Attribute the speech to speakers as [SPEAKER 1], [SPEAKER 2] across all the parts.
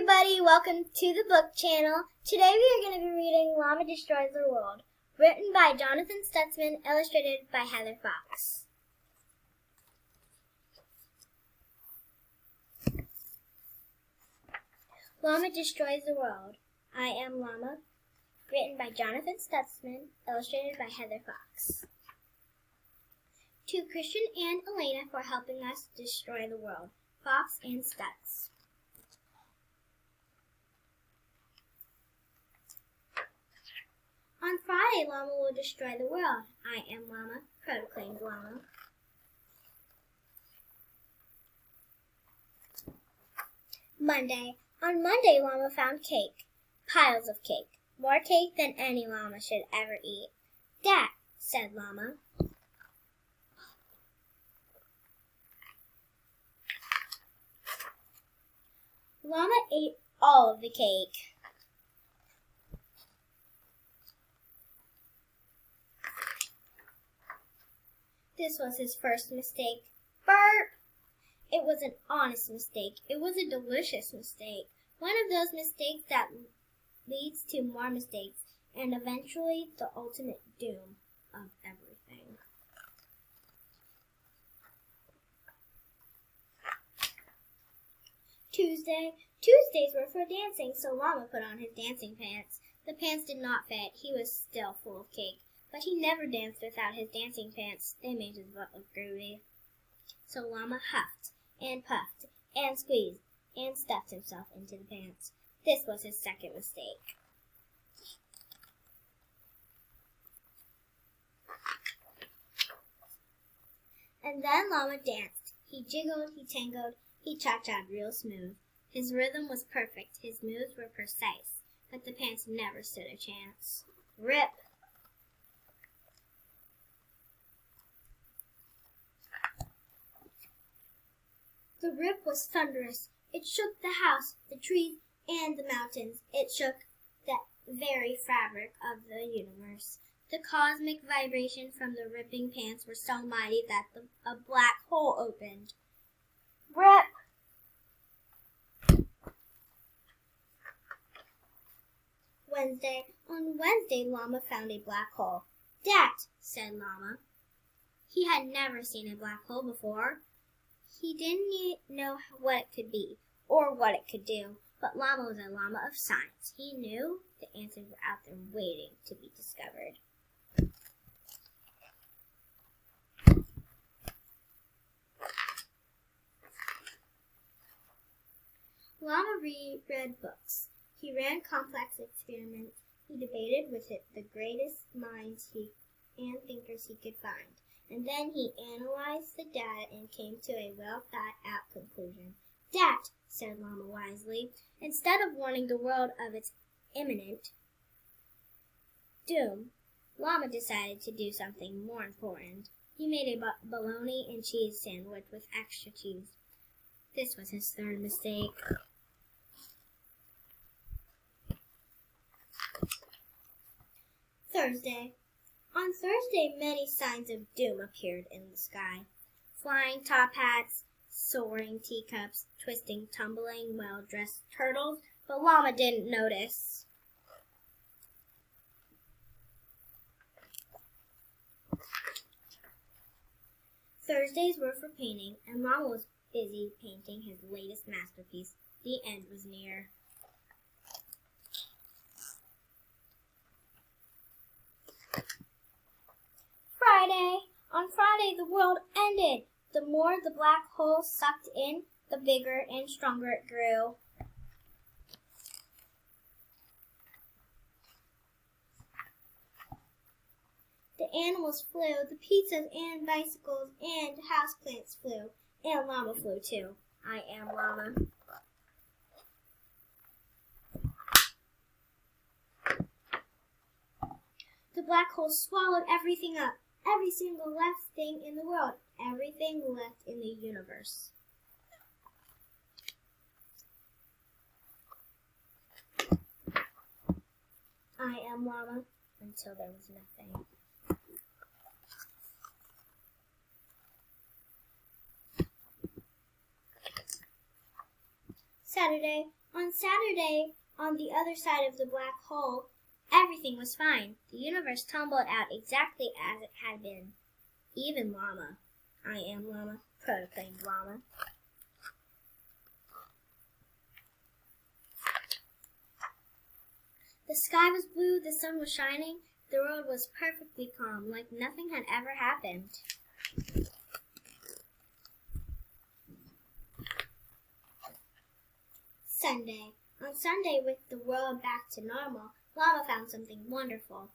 [SPEAKER 1] everybody, welcome to the book channel. Today we are going to be reading Llama Destroys the World, written by Jonathan Stutzman, illustrated by Heather Fox. Llama Destroys the World. I Am Llama, written by Jonathan Stutzman, illustrated by Heather Fox. To Christian and Elena for helping us destroy the world. Fox and Stutz. On Friday, Llama will destroy the world. I am Llama, proclaimed Llama. Monday. On Monday, Llama found cake. Piles of cake. More cake than any llama should ever eat. Dad, said Llama. Llama ate all of the cake. This was his first mistake. Burp! It was an honest mistake. It was a delicious mistake. One of those mistakes that leads to more mistakes and eventually the ultimate doom of everything. Tuesday. Tuesdays were for dancing, so Llama put on his dancing pants. The pants did not fit. He was still full of cake. But he never danced without his dancing pants. They made his butt look groovy. So Llama huffed and puffed and squeezed and stuffed himself into the pants. This was his second mistake. And then Llama danced. He jiggled, he tangled, he cha-cha'd real smooth. His rhythm was perfect. His moves were precise. But the pants never stood a chance. Rip! The rip was thunderous. It shook the house, the trees, and the mountains. It shook the very fabric of the universe. The cosmic vibration from the ripping pants were so mighty that a black hole opened. Rip! Wednesday. On Wednesday, Llama found a black hole. That, said Llama. He had never seen a black hole before. He didn't know what it could be or what it could do, but Llama was a llama of science. He knew the answers were out there waiting to be discovered. Llama reread books. He ran complex experiments. He debated with the greatest minds and thinkers he could find. And then he analyzed the data and came to a well-thought-out conclusion. That, said Llama wisely, instead of warning the world of its imminent doom, Llama decided to do something more important. He made a bologna and cheese sandwich with extra cheese. This was his third mistake. Thursday. On Thursday, many signs of doom appeared in the sky. Flying top hats, soaring teacups, twisting, tumbling, well-dressed turtles, but Llama didn't notice. Thursdays were for painting, and Llama was busy painting his latest masterpiece. The end was near. Friday. On Friday, the world ended. The more the black hole sucked in, the bigger and stronger it grew. The animals flew, the pizzas and bicycles and houseplants flew, and Llama flew too. I am Llama. The black hole swallowed everything up. Every single left thing in the world, everything left in the universe. I am Llama until there was nothing. Saturday. On Saturday, on the other side of the black hole, everything was fine. The universe tumbled out exactly as it had been. Even Llama. I am Llama. Proclaimed Llama. The sky was blue, the sun was shining, the world was perfectly calm, like nothing had ever happened. Sunday. On Sunday, with the world back to normal, Llama found something wonderful.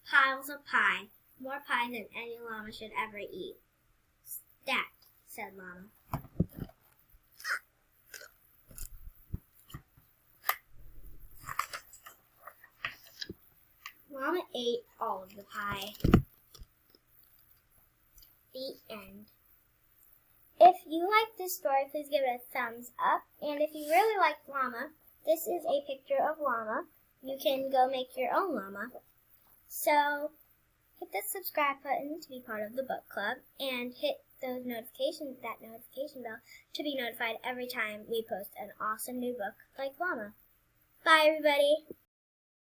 [SPEAKER 1] Piles of pie. More pie than any llama should ever eat. Stacked, said Llama. Llama ate all of the pie. The end. If you like this story, please give it a thumbs up. And if you really like Llama, this is a picture of Llama. You can go make your own llama. So hit the subscribe button to be part of the book club, and hit that notification bell to be notified every time we post an awesome new book like Llama. Bye, everybody.